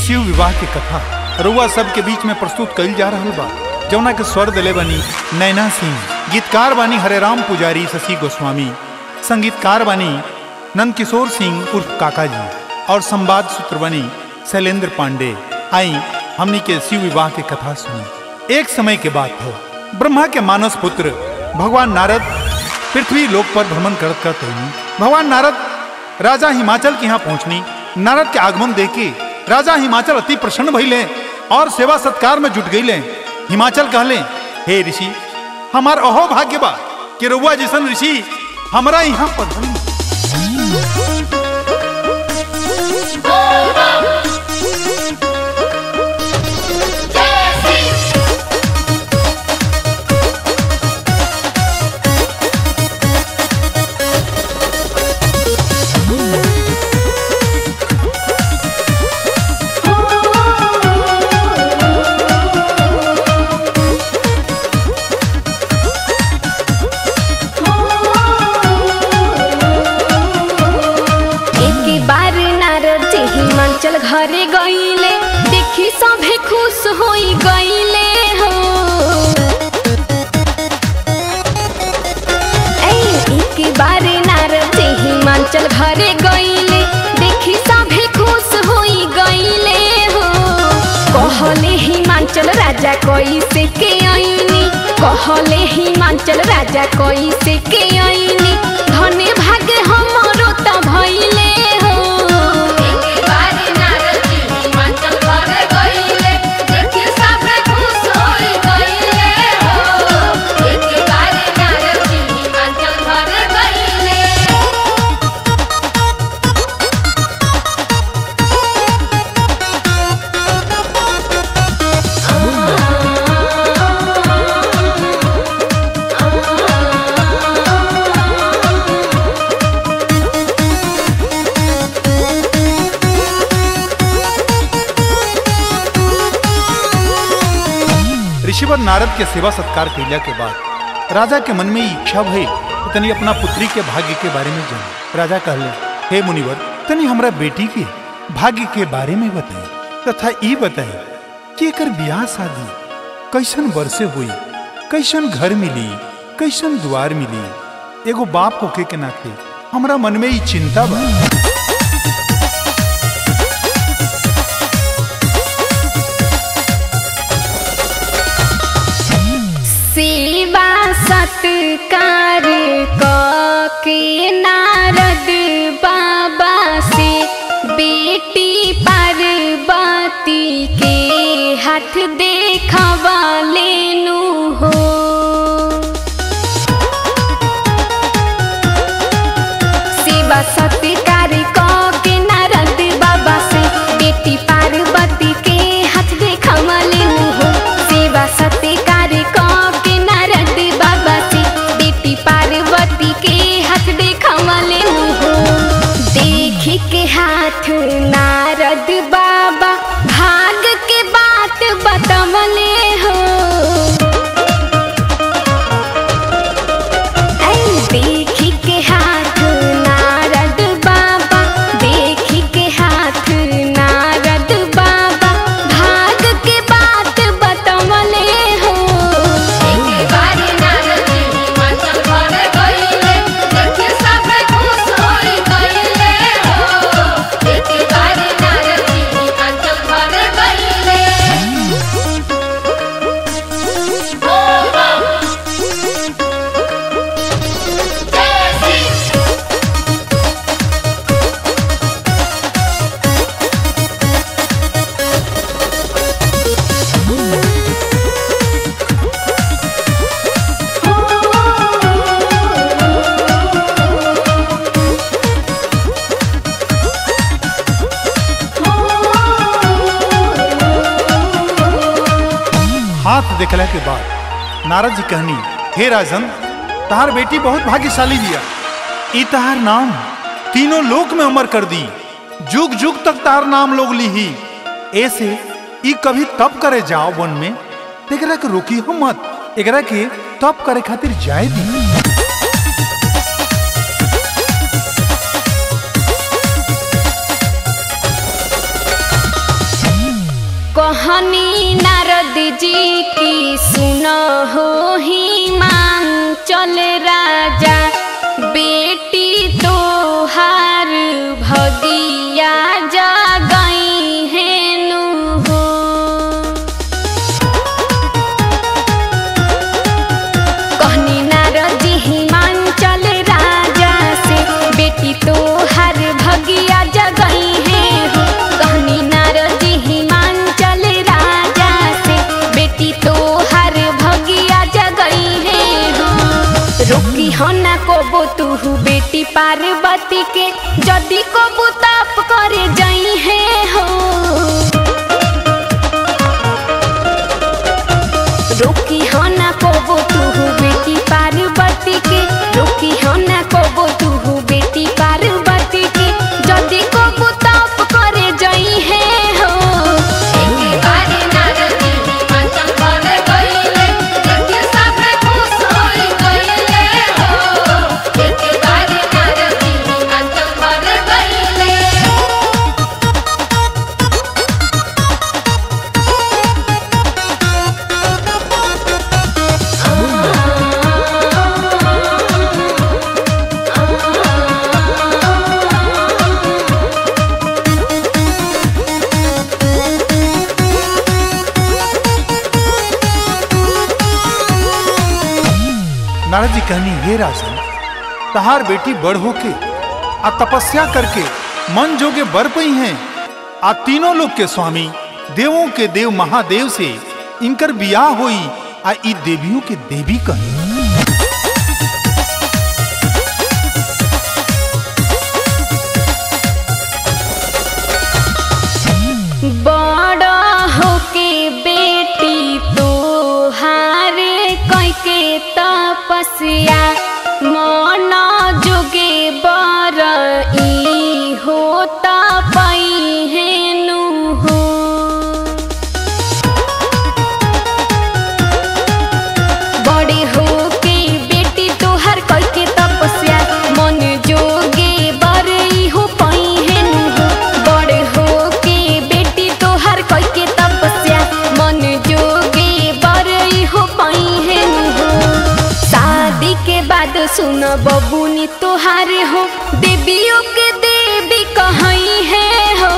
शिव विवाह के कथा रउआ सब के बीच में प्रस्तुत कइल जा रहल बा, जौना के स्वर दिले बनी नैना सिंह, गीतकार बानी हरे राम पुजारी शशि गोस्वामी, संगीतकार बानी नंद किशोर सिंह उर्फ काका जी और संवाद सूत्र बनी शैलेंद्र पांडे। आई हमनी के शिव विवाह के कथा सुनी। एक समय के बात हो, ब्रह्मा के मानस पुत्र भगवान नारद पृथ्वी लोक पर भ्रमण करत भगवान नारद राजा हिमाचल के यहाँ पहुंचनी। नारद के आगमन देखे राजा हिमाचल अति प्रसन्न भइले और सेवा सत्कार में जुट गईले। हिमाचल कहले, हे ऋषि, हमार अहो भाग्य बा कि रउआ जैसन ऋषि हमरा यहाँ पधरी। घरे गईले देखी सभे खुश होई गईले हो। एक बार नारद हिमाचल घरे गईले देखी सभे खुश होई गईले हो। कहले हिमाचल राजा कैसे के आईनी, कहले हिमाचल राजा कैसे के आईनी, धने भागे हमरो त भइले हो। ऋषिवर नारद के सेवा सत्कार कैला के बाद राजा के मन में इच्छा भई तनी अपना पुत्री के भाग्य के बारे में जाने। राजा कहले, हे मुनिवर, तनी हमरा बेटी के भाग्य के बारे में बताई तथा ई बताई कि एकर ब्याह शादी कैसन वर्षे हुई, कैसन घर मिली, कैसन द्वार मिली। एगो बाप होके के नाते हमरा मन में ई चिंता बा। सेवा सत्कार के नारद बाबा से बेटी पार्वती के हाथ देखवा लेनु हो। सेवा सत्कार के नारद बाबा से बेटी पार्वती के हाथ देखवा लेनु हो। सेवा सत्कार पार्वती के हाथ देखवा लेनु हो। देखी के हाथ नारद बाबा भाग के बात बतवले हो। देखी के हाथ नारद बाबा, देखी के हाथ नारद बाबा भाग के बात बतवले हो। हाथ देखला के बाद नारद जी कहनी, हे राजन, तहार बेटी बहुत भाग्यशाली बिया। ई तहार नाम तीनों लोक में अमर कर दी, जुग जुग तक तहार नाम लोग लीही। ऐसे ई कभी तप करे जाओ वन में, एकरा के रोकी हो मत, एकरा के तप करे खातिर जाए दी। नारद जी की सुनो हो हिमांचल राजा, बेटी तो हार भगिया जगई हेनु हो। कहनी नारद जी हिमांचल राजा से, बेटी तो हार भगिया जगई है हो। कहनी नारद जी हिमांचल राजा से, बेटी तो हार भगिया जगई है हो। रोकी हो ना कोबो तुहु बेटी पार्वती के, जदि कोबो ताप करे जाई है हो। रोकी हो ना कोबो तुहु बेटी पार्वती के, रोकी हो ना कोबो तुहु बेटी पार्वती के, जदि कोबो ताप करे जाई है हो। नारद जी कहनी, हे राजन, तहार बेटी बड़ होके आ तपस्या करके मन जोगे बर पई हैं। आ तीनों लोग के स्वामी देवों के देव महादेव से इनकर बियाह होई, आ ई देवियों के देवी कही। बड़ा होके बेटी तो हारे कई के तपस्या, मन जोगे बर ई होता पई हेनु हो। बड़े होके बेटी तोहर कई के तपस्या, मन जोगे बर ई हो पई हेनु हो। बड़े होके बेटी तोहर कई के तपस्या, मन जोगे बर ई हो पई हेनु हो। शादी के बाद सुन बबुनी तोहार हो, देवियों के देवी कहई है हो।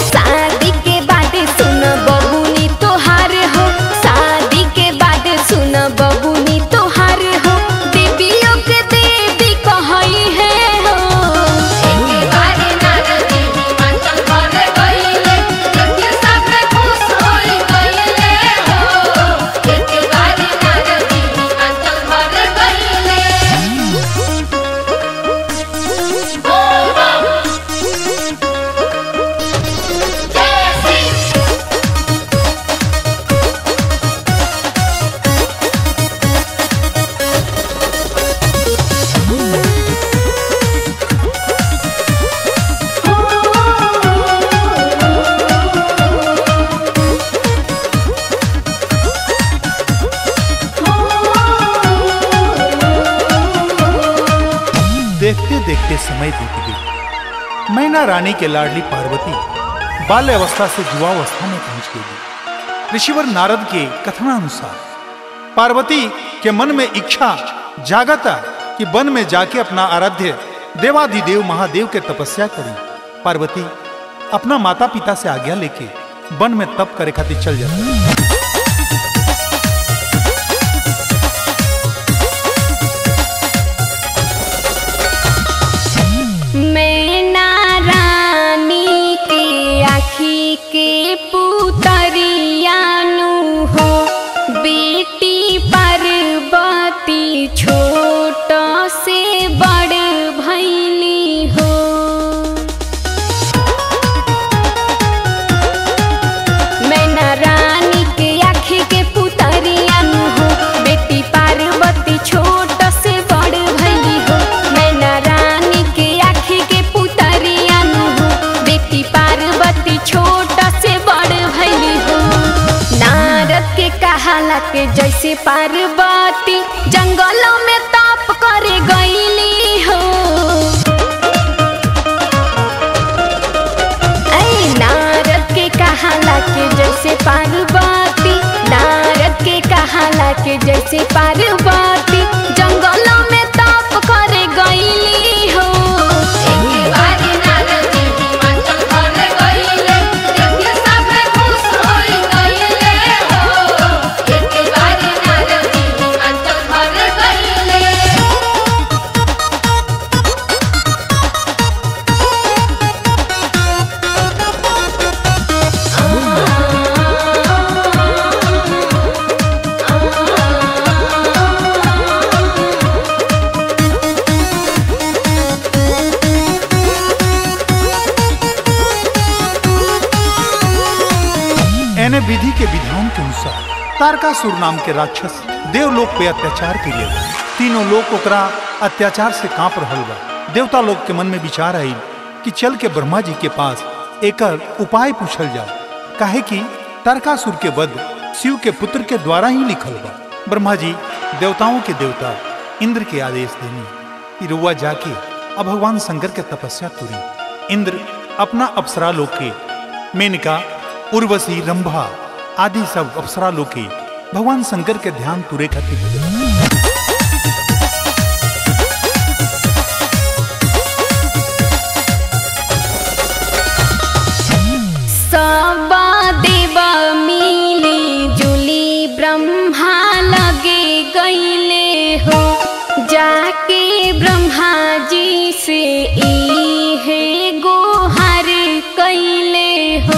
शादी के बाद सुन बबुनी तोहार हो, शादी के बाद सुन बबुनी तोहार हो, देवियों के देवी कहई है हो। देखते देखते समय बीत गई। मैना रानी के लाडली पार्वती बाल्य अवस्था से युवावस्था में पहुंच गई। ऋषिवर नारद के कथनानुसार पार्वती के मन में इच्छा जागता कि वन में जाके अपना आराध्य देवाधिदेव महादेव के तपस्या करी। पार्वती अपना माता पिता से आज्ञा लेके वन में तप करे खातिर चल जाता। मैना रानी के आँखी के पुतरियानु हो, बेटी पार्वती छोट से बड़ भैली हो। मैना रानी के आँखी के पुतरियानु हो, बेटी पार्वती छोट से बड़ भैली हो। मैना रानी के आँखी के पुतरियानु हो, बेटी पार्वती छोट से बड़ भैली हो। नारद के कहाला के जैसे पार्वती जंगलों में ताप करे गईली हो। पार्वती, नारद के कहाला के जैसे पार्वती जंगलों में तप करे गईली हो। एक बार नारद जी हिमाचल घर गईले, देख सब खुश होई गईले हो। एक बार नारद जी हिमाचल घर गईले। एने विधि के विधान के अनुसार तारकासुर नाम के राक्षस देवलोक पे अत्याचार के लिए तीनों लोग ओकरा अत्याचार से कांप रहल बा। देवता लोग के मन में विचार आई कि चल के ब्रह्मा जी के पास एकर उपाय पूछल जाओ, काहे कि तारकासुर के वध शिव के पुत्र के द्वारा ही लिखल बा। ब्रह्मा जी देवताओं के देवता इंद्र के आदेश देनी कि रुआ जाके अब भगवान शंकर के तपस्या तुरी। इंद्र अपना अप्सरा लोग के मेनका, उर्वशी, रंभा आदि सब अप्सरा लोग के भगवान शंकर के ध्यान तुरे खातिर सब देव मिली जुली ब्रह्मा लगे गईले हो। जाके ब्रह्मा जी से इहे गुहार कईले हो।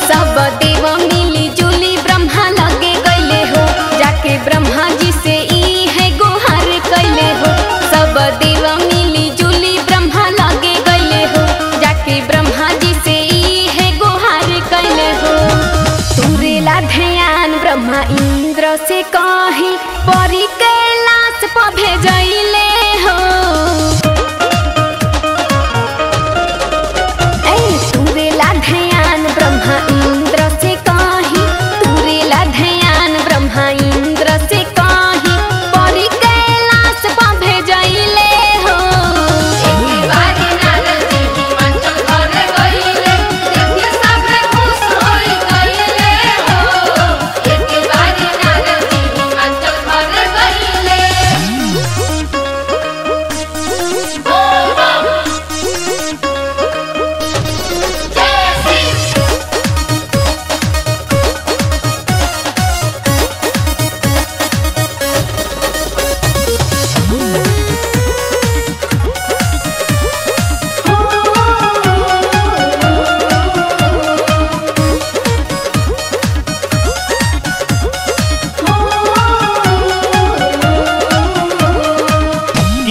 सब देव मिली जुली ब्रह्मा लगे गईले हो। जाके ब्रह्मा जी से इहे गुहार कईले हो। सब देव मिली जुली ब्रह्मा लगे गईले हो। जाके ब्रह्मा जी से इहे गुहार कईले हो। तुरेला ध्यान ब्रह्मा इंद्र से कही, परी कैलाश पर भेजैले हो। तुरेला ध्यान ब्रह्मा इंद्र से कही, तुरेला ध्यान ब्रह्मा इंद्र से कही, परी कैलाश पर भेजैले हो। एक बार नारद जी हिमाचल घर गईले, देख सब खुश होई गईले हो। एक बार नारद जी हिमाचल घर गईले।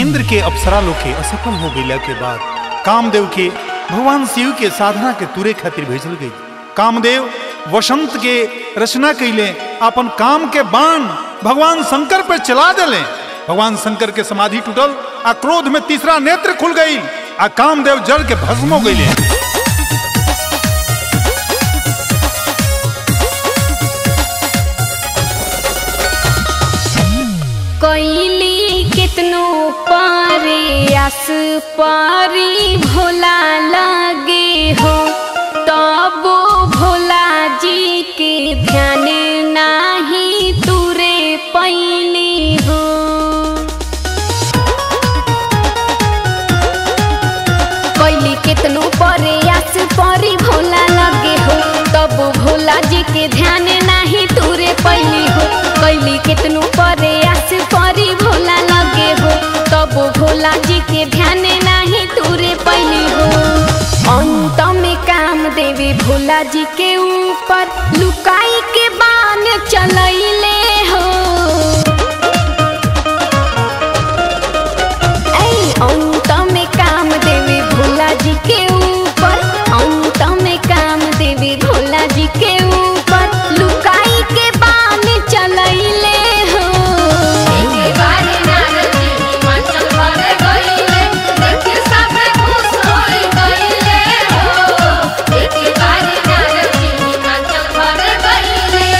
इंद्र के अप्सरा लोग के असफल हो गईला के बाद कामदेव के भगवान शिव के साधना के तुरे खातिर भेजल गई। कामदेव वसंत के रचना कैले, अपन काम के बाण भगवान शंकर पे चला देले। भगवान शंकर के समाधि टूटल आ क्रोध में तीसरा नेत्र खुल गई आ कामदेव जल के भस्म हो गईले। कैली कितनो प्रयास पारी भोला लगे हो। तब भोला जी के ध्यान नाही तुरे पैली हो। कैली कितनो प्रयास पारी भोला लगे हो। तब भोला जी के ध्यान नाही तुरे पैली हो। कैली कितनो प्रयास परी भोला लगे हो। तब भोला जी के ध्यान नहीं तुरे पैली हो। अंत में काम देवी भोला जी के ऊपर लुकाई के बाण चलैले हो। अंत में काम देवी भोला जी के ऊपर, अंत में काम देवी भोला जी के ऊपर लुकाई के बाण चलैले हो। एक बार नारद जी हिमाचल घर गईले, देख सब खुश होई गईले हो। एक बार नारद जी हिमाचल घर गईले।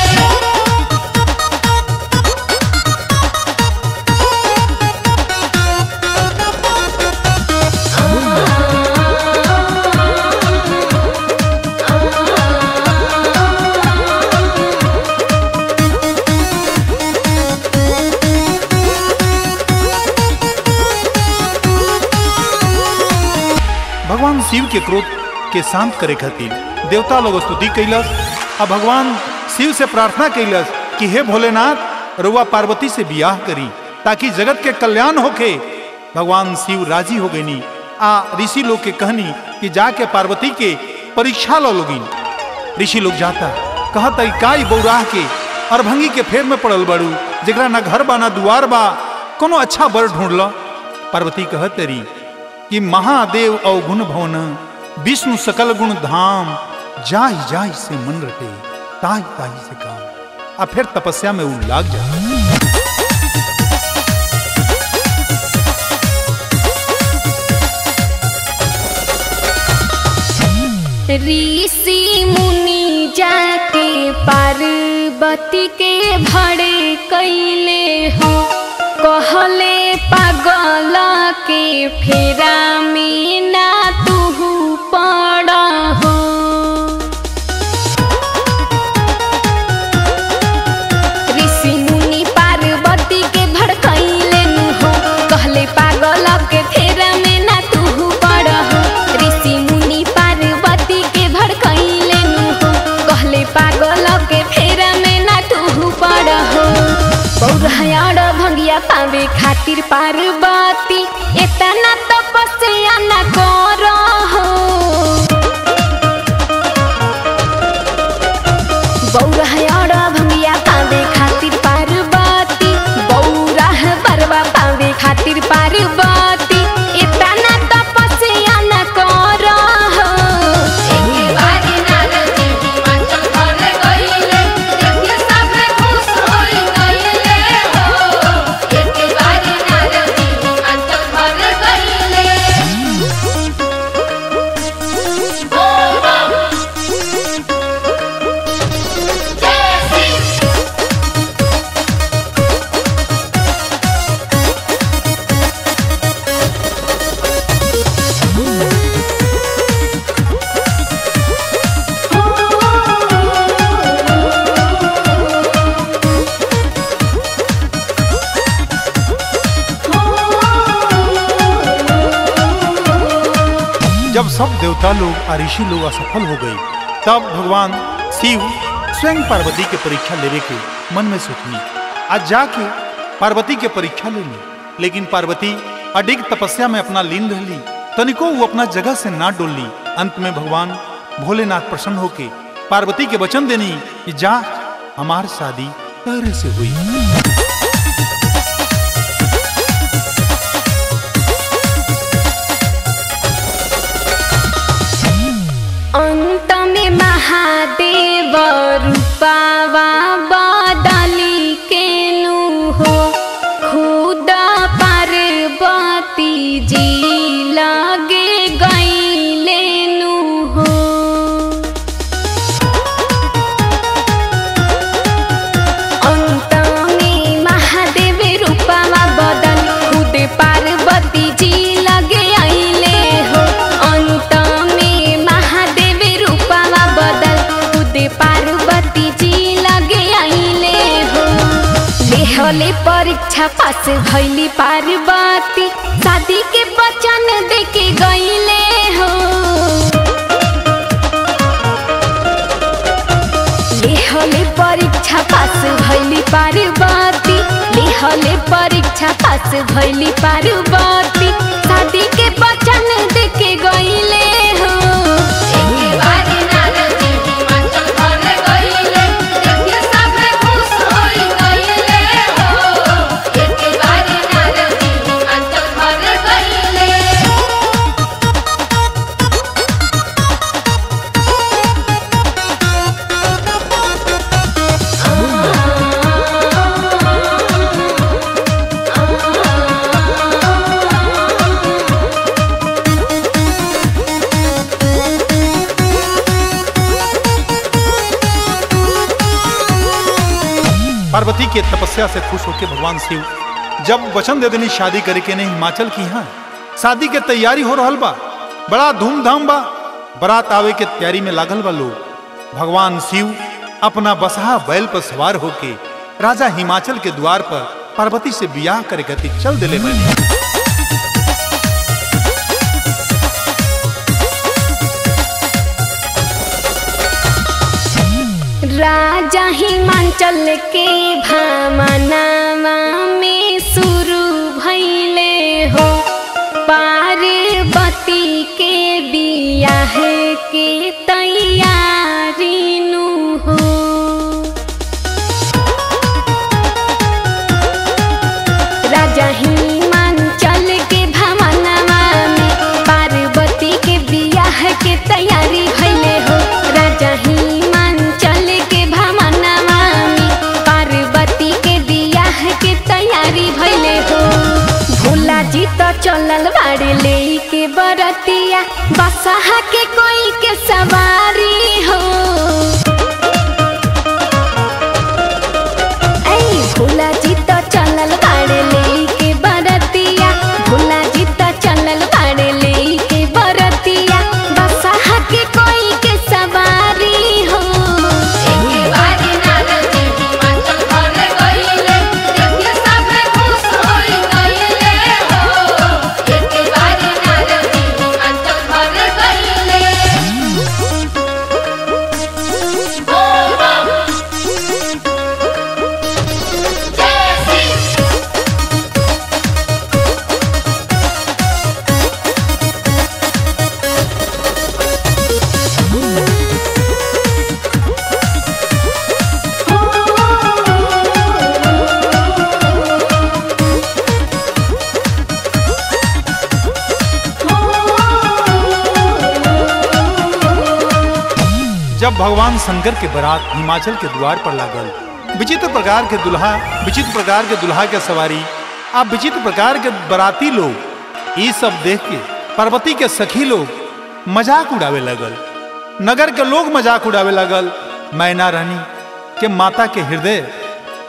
के क्रोध के शांत करे खातिर देवता लोग स्तुति कैलस। अब भगवान शिव से प्रार्थना कैलस कि हे भोलेनाथ, रुआ पार्वती से बियाह करी ताकि जगत के कल्याण होके। भगवान शिव राजी हो गईनी। ऋषि लोग के कहनी कि जाके पार्वती के परीक्षा लो लोगिन। ऋषि लोग जाता कहता काई बौराह के अरभंगी के फेर में पड़ल बड़ू, जरा ना घर बा ना दुआर बा, कोनो अच्छा बर ढूंढ लो। पार्वती कहत रही कि महादेव अवगुण भवन, विष्णु सकल गुण धाम, जाहि जाहि से मन रटे, ताहि ताहि से काम। अब फिर तपस्या में उ लाग जा। ऋषि मुनि जाके पार्वती के भड़े कैले हो, कहले पागल के फेरा में ना तू पड़ हो। ऋषि मुनि पार्वती के भड़कैले नु हो, कहले पागल के फेरा में ना तू पड़ हो। ऋषि मुनि पार्वती के भड़कैले नु हो, कहले पागल के फेरा में ना तू पड़ हो। बौरहयाड़ भंगिया पावे खातिर पार्वती इतना तपस्या न करो हो। बौरहयाड़ भंगिया पावे खातिर पार्वती, बौराह बरवा पावे खातिर पार्वती इतना तपस्या न करो हो। जब सब देवता लोग और ऋषि लोग असफल हो गए, तब भगवान शिव स्वयं पार्वती के परीक्षा लेने के मन में सोचनी। आज जाके पार्वती के परीक्षा ले ली, लेकिन पार्वती अडिग तपस्या में अपना लीन रह ली, तनिको वो अपना जगह से ना डोल ली। अंत में भगवान भोलेनाथ प्रसन्न होके पार्वती के वचन देनी कि जा, हमार शादी तेरे से हुई। अंत में महादेव रूपावा बदली केलू हो, खुद पार्वती जी लगे गईलेनु हो। अंत में महादेव रूपावा बदल खुद पार्वती जी लगे आइले हो। अंत में महादेव रूपावा बदल खुद पार्वती जी लगे आइले हो। लेहले परीक्षा पास भइली पार्वती, शादी के वचन देके गईले हो। लेहले परीक्षा पास भइली पार्वती, लेहले परीक्षा पास भइली पार्वती, शादी के वचन देके गईले हो। पार्वती के तपस्या से खुश होकर भगवान शिव जब वचन दे देनी शादी करे के नहीं हिमाचल की, यहाँ शादी के तैयारी हो रहल बा, बड़ा धूमधाम बा, बारात आवे के तैयारी में लागल बा लोग। भगवान शिव अपना बसहा बैल पर सवार होके राजा हिमाचल के द्वार पर पार्वती से बियाह करे खातिर चल दिले बने। राजा हिमांचल के भामनावा में शुरू भइले हो पार्वती के बियाह के तैयारी नु हो। राजा हिमांचल के भामनावा में पार्वती के बियाह के तैयारी भइले हो। राजा हिमांचल के भामनावा में पार्वती के बियाह के तैयारी भइले हो। भोला जी तो चलल बाड़े लेके बरतिया बसहा के कोई के सवारी हो। भोला जी तो चलल बाड़े लेके बरतिया भोला जी तो चलल बाड़े लेके बरतिया बसहा के कोई के सवारी हो। जब भगवान शंकर के बारात हिमाचल के द्वार पर लागल, विचित्र प्रकार के दुल्हा के सवारी आप विचित्र प्रकार के बराती लोग ये सब देख के पार्वती के सखी लोग मजाक उड़ावे लगल। नगर के लोग मजाक उड़ावे लगल। मैना रानी के माता के हृदय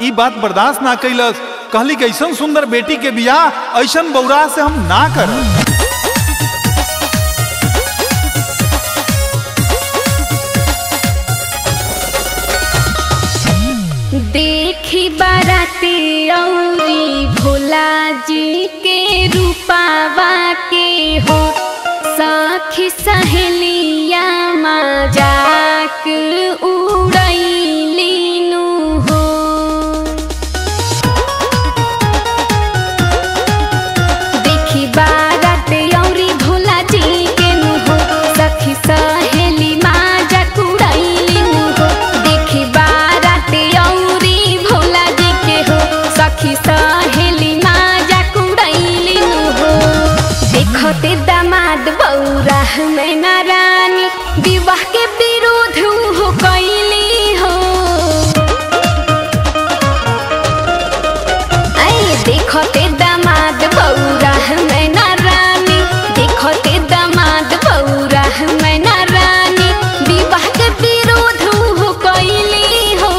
ये बात बर्दाश्त ना कैलस। कहली कि ऐसन सुंदर बेटी के बियाह ऐसन बौरा से हम ना करब। देखी बाराती औरी भोला जी के रूपावा के हो सखी सहेलिया मजाक उड़ैली नु हो। देखी बाराती औरी भोला जी के नु हो सखी सहेली मजाक उड़ैली नु हो। देखी बाराती औरी भोला जी के हो सखी सहेली मजाक उड़ैली नु हो। देखते दामाद बौरा मैना रानी विवाह के विरोध हो कैली हो। देखते दामाद बौरा मैना रानी देखते दामाद बौरा मैना रानी विवाह के विरोध हो कैली हो।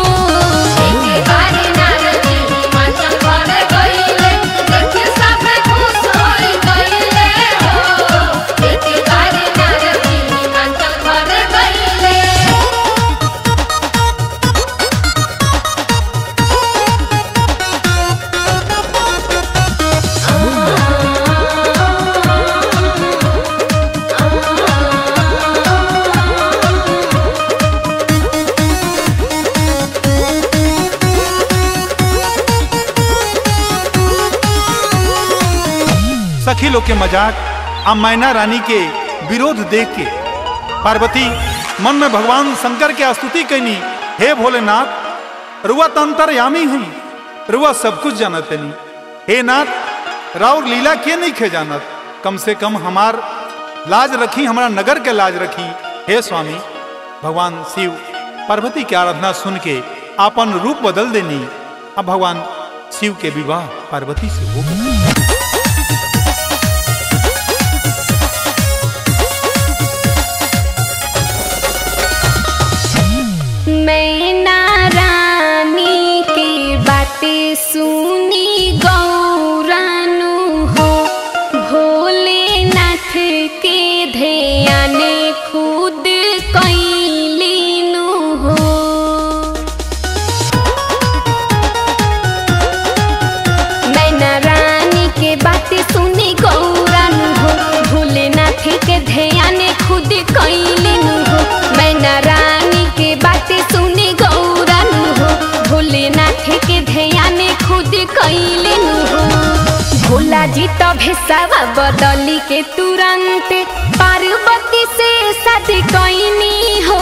सखी लोग के मजाक आ मैना रानी के विरोध देख के पार्वती मन में भगवान शंकर के स्तुति कैनी। हे भोलेनाथ रुआ तंतरयामी हुई रुआ सब कुछ जानत नहीं। हे नाथ राउर लीला के नहीं खे जानत। कम से कम हमार लाज रखी हमारा नगर के लाज रखी। हे स्वामी भगवान शिव पार्वती की आराधना सुन के अपन रूप बदल देनी। अब भगवान शिव के विवाह पार्वती से हो गया। मैना रानी की बातें सुनी गौरानु हो भोलेनाथ के ध्यान खुद कैलीनु हो। मैना रानी जी तो भेसावा बदली के तुरंत पार्वती से शादी कईनी हो।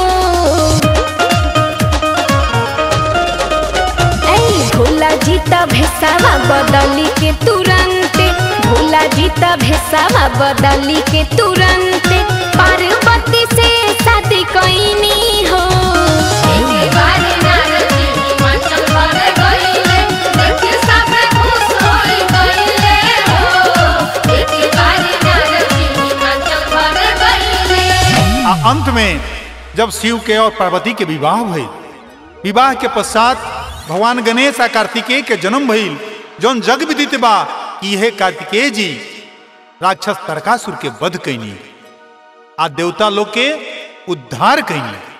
भोला जी तो भेसावा बदली के तुरंत, भोला जी तो भेसावा बदली के तुरंत पार्वती से शादी कईनी हो। अंत में जब शिव के और पार्वती के विवाह भइल, विवाह के पश्चात भगवान गणेश आ कार्तिकेय के जन्म भइल, जौन जग विदित बा कि यह कार्तिकेय जी राक्षस तारकासुर के वध कैनी आ देवता लोग के उद्धार कैनी।